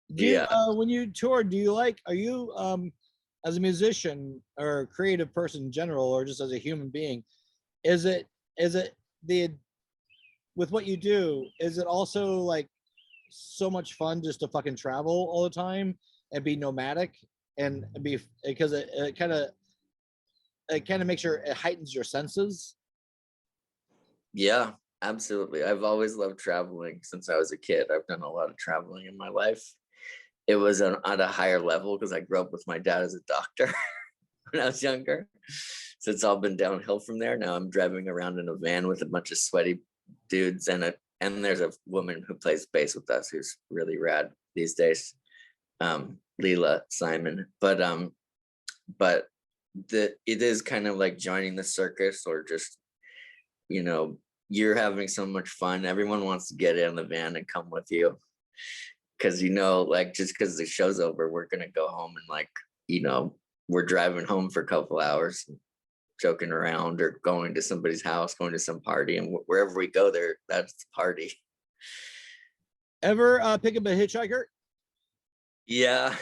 Yeah. When you tour, are you as a musician or a creative person in general, or just as a human being, is it with what you do, is it also like so much fun just to fucking travel all the time and be nomadic and be, because it kind of makes it heightens your senses? Yeah, absolutely. I've always loved traveling since I was a kid. I've done a lot of traveling in my life. It was at a higher level because I grew up with my dad as a doctor when I was younger. So it's all been downhill from there. Now I'm driving around in a van with a bunch of sweaty dudes, and there's a woman who plays bass with us who's really rad these days, Leela Simon. But it is kind of like joining the circus, or just you're having so much fun. Everyone wants to get in the van and come with you. Because like, just because the show's over, we're gonna go home and we're driving home for a couple hours, joking around, or going to somebody's house, going to some party, and wherever we go there, that's the party. Ever pick up a hitchhiker? Yeah,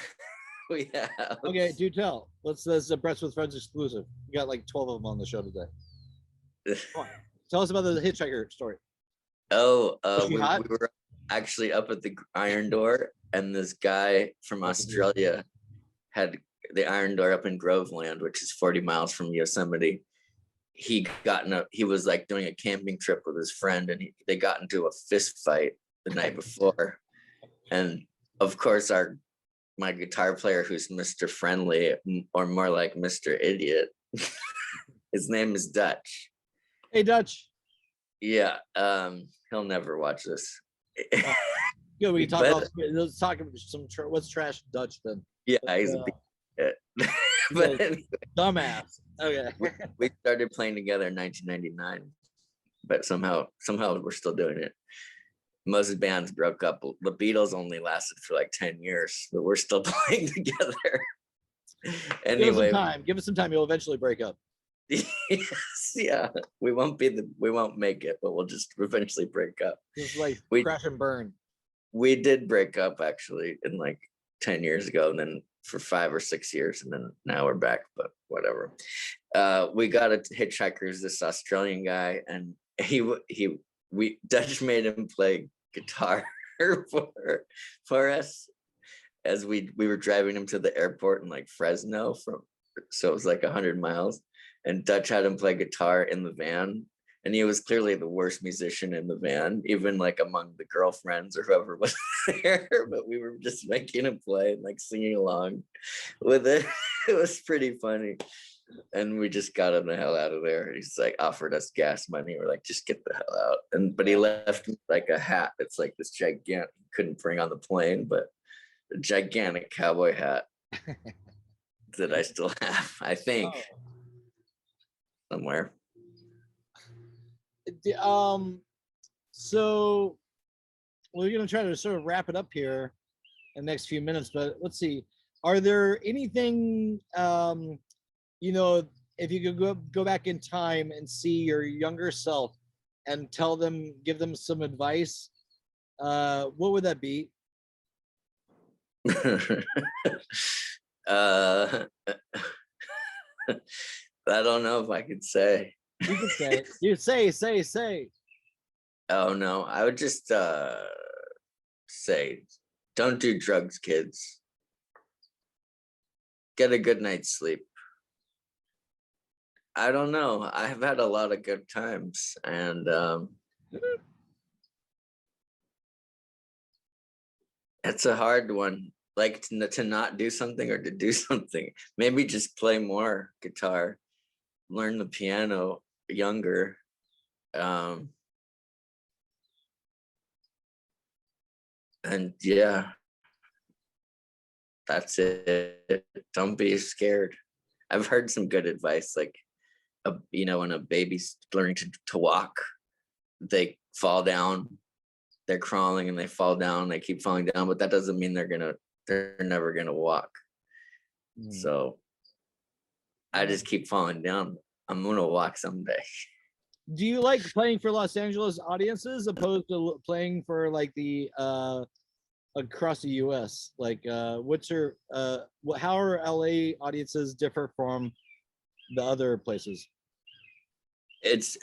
we have. Okay, do tell. This is a Breaths with Friends exclusive. We got like 12 of them on the show today. Tell us about the hitchhiker story. Oh, we were actually up at the Iron Door, and this guy from Australia had the Iron Door up in Groveland, which is 40 miles from Yosemite. He was like doing a camping trip with his friend, and they got into a fist fight the night before. And of course, my guitar player, who's Mr. Friendly, or more like Mr. Idiot, his name is Dutch. Hey, Dutch. Yeah, he'll never watch this. Good, we can talk about, let's talk about what's trash Dutch then. Yeah, he's a but anyway, dumbass. Okay. we started playing together in 1999, but somehow we're still doing it. Most bands broke up. The Beatles only lasted for like 10 years, but we're still playing together. Anyway, give us some time. You'll eventually break up. yes, yeah, we won't make it, but we'll just eventually break up. Just like crash and burn. We did break up actually in like 10 years ago, and then for 5 or 6 years, and then now we're back, but whatever. We got a hitchhiker's, this Australian guy, and Dutch made him play guitar for us as we were driving him to the airport in like Fresno, so it was like 100 miles, and Dutch had him play guitar in the van. And he was clearly the worst musician in the van, even like among the girlfriends or whoever was there. But we were just making him play and like singing along with it. It was pretty funny. And we just got him the hell out of there. He's like offered us gas money. We're like, just get the hell out. But he left me like a hat. It's like this gigantic, couldn't bring on the plane, but a gigantic cowboy hat that I still have, I think, somewhere. So we're going to try to sort of wrap it up here in the next few minutes, but let's see. Are there anything, you know, if you could go back in time and see your younger self and give them some advice, what would that be? I don't know if I could say. You can say it. You say. Oh no, I would just say, don't do drugs, kids. Get a good night's sleep. I don't know. I've had a lot of good times, and it's a hard one. Like to not do something or to do something. Maybe just play more guitar, learn the piano younger. And yeah, that's it. Don't be scared. I've heard some good advice, like, you know, when a baby's learning to walk, they fall down, they're crawling and they fall down, they keep falling down, but that doesn't mean they're never gonna walk. So I just keep falling down. I'm gonna walk someday. Do you like playing for Los Angeles audiences opposed to playing for like the across the US? Like what's your how are LA audiences differ from the other places?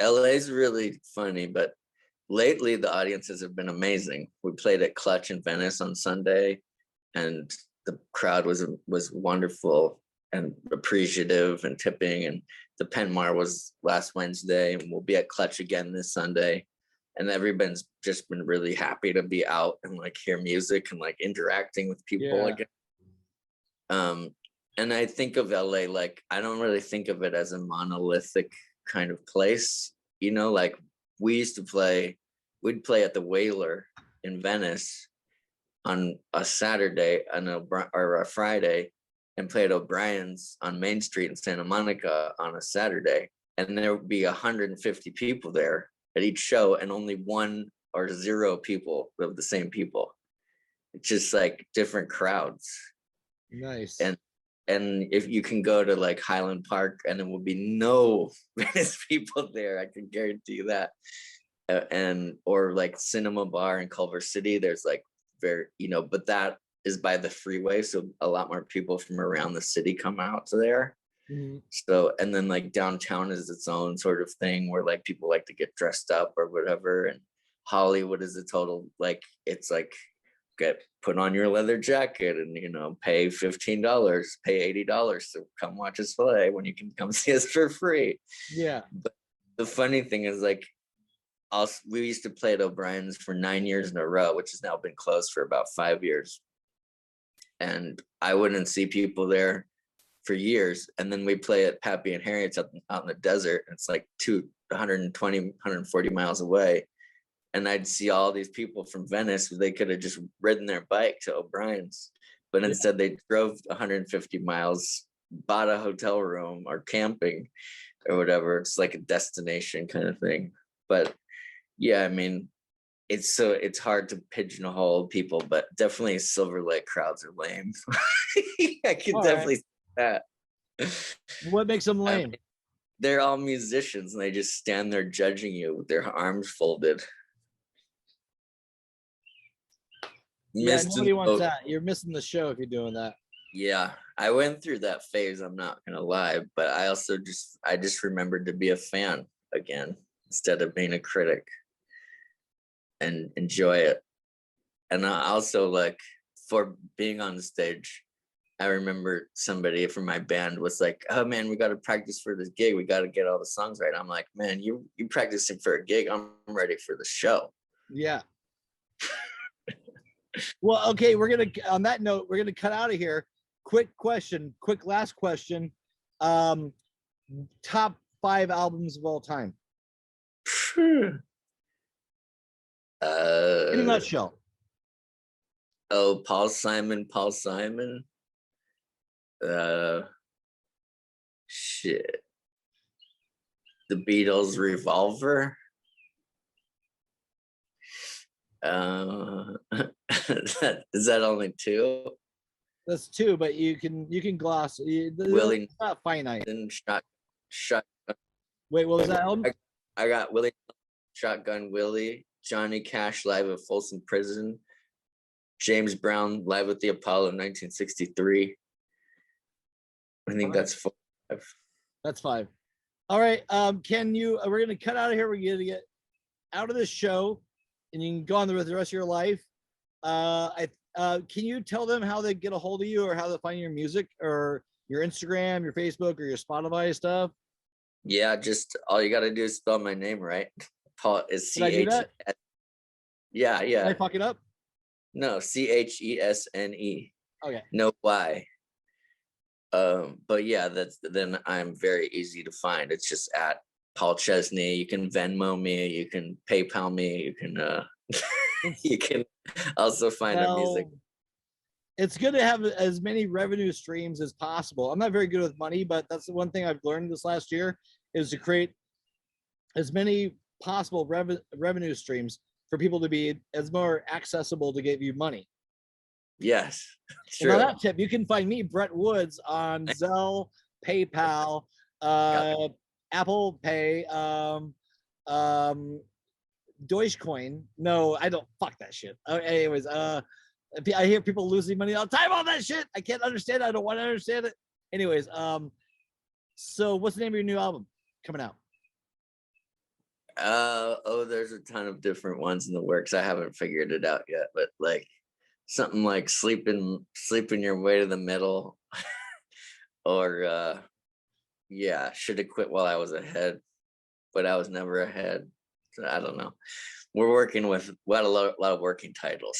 LA's really funny, but lately the audiences have been amazing. We played at Clutch in Venice on Sunday, and the crowd was wonderful and appreciative and tipping. And the Penmar was last Wednesday, and we'll be at Clutch again this Sunday. And everyone's just been really happy to be out and like hear music and like interacting with people again. And I think of LA, like, I don't really think of it as a monolithic kind of place, you know, like we'd play at the Whaler in Venice on a Saturday or a Friday, and play at O'Brien's on Main Street in Santa Monica on a Saturday, and there would be 150 people there at each show, and only 1 or 0 people of the same people. It's just like different crowds. Nice. And if you can go to like Highland Park, and there will be no Venice people there, I can guarantee you that. Or like Cinema Bar in Culver City, there's like but that is by the freeway, so a lot more people from around the city come out to there. So, and then like downtown is its own sort of thing where like people like to get dressed up or whatever. And Hollywood is a total, like, it's like, put on your leather jacket and, you know, pay $15, pay $80 to come watch us play when you can come see us for free. Yeah. But the funny thing is, like, we used to play at O'Brien's for 9 years in a row, which has now been closed for about 5 years. And I wouldn't see people there for years. And then we play at Pappy and Harriet's out in the desert. And it's like 120, 140 miles away. And I'd see all these people from Venice who they could have just ridden their bike to O'Brien's. But instead they drove 150 miles, bought a hotel room or camping or whatever. It's like a destination kind of thing. But yeah, I mean, it's hard to pigeonhole people, but definitely Silver Lake crowds are lame. I can definitely. that. What makes them lame? I mean, they're all musicians and they just stand there judging you with their arms folded. Yeah, nobody wants that. You're missing the show if you're doing that. Yeah, I went through that phase, I'm not gonna lie, but I also just remembered to be a fan again instead of being a critic and enjoy it. And I also, like, for being on the stage, I remember somebody from my band was like, "Oh man, we got to practice for this gig. We got to get all the songs right." I'm like, "Man, you practicing for a gig? I'm ready for the show." Yeah. Well, okay, on that note, we're gonna cut out of here. Quick last question. Top 5 albums of all time. In a nutshell. Oh, Paul Simon. Shit. The Beatles' Revolver. Is that only 2? That's 2, but you can gloss. Willie, it's not finite. Shot. Wait, what was that album? I got Willie, Shotgun Willie, Johnny Cash live at Folsom Prison, James Brown live with the Apollo in 1963. I think that's 5. That's 5. All right. Can you? We're gonna cut out of here. We're gonna get out of this show, and you can go on with the rest of your life. Can you tell them how they get a hold of you, or how they find your music, or your Instagram, your Facebook, or your Spotify stuff? Yeah, just all you got to do is spell my name right. Paul is CH. Yeah. Did I fuck it up? No, CHESNE. Okay. No Y. But yeah, then I'm very easy to find. It's just at Paul Chesne. You can Venmo me, you can PayPal me, you can you can also find our music. It's good to have as many revenue streams as possible. I'm not very good with money, but that's the one thing I've learned this last year is to create as many possible revenue streams for people to be as more accessible to give you money. Yes. Well, now that tip, you can find me, Brett Woods, on Zelle, PayPal, Apple Pay, Dogecoin. No, I don't. Fuck that shit. Anyways, I hear people losing money all the time on that shit. I can't understand it. I don't want to understand it. Anyways, so what's the name of your new album coming out? There's a ton of different ones in the works. I haven't figured it out yet, but like something like sleeping your way to the middle, or should have quit while I was ahead, but I was never ahead. So I don't know. We're working with a lot of working titles.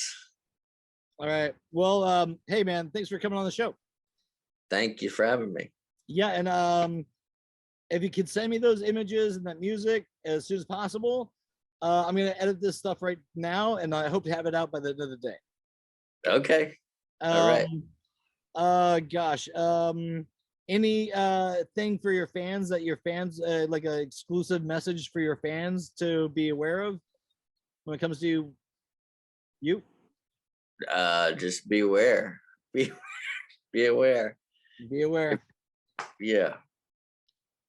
All right. Well, hey man, thanks for coming on the show. Thank you for having me. Yeah, and if you could send me those images and that music as soon as possible, I'm gonna edit this stuff right now, and I hope to have it out by the end of the day. Okay. All right. Gosh. Any thing for your fans that your fans like an exclusive message for your fans to be aware of when it comes to you? Just be aware. Be aware. Be aware. Yeah.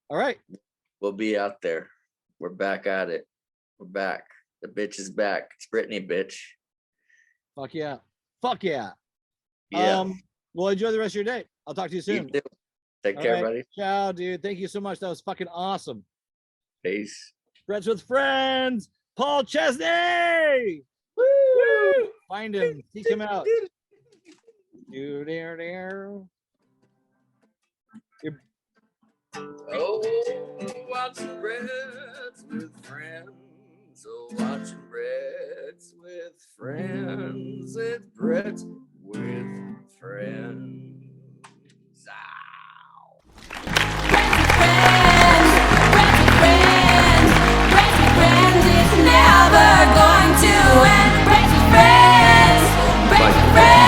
All right. We'll be out there. We're back at it. We're back. The bitch is back. It's Brittany, bitch. Fuck yeah. Fuck yeah. Yeah. Well, enjoy the rest of your day. I'll talk to you soon. You too. Take care, buddy. Ciao, dude. Thank you so much. That was fucking awesome. Peace. Friends with Friends. Paul Chesne. Woo! Find him. Seek him out. Watching Reds with friends. Oh, watching Reds with friends. It's Reds with friends. Never going to end. Breaks with friends, breaks with friends.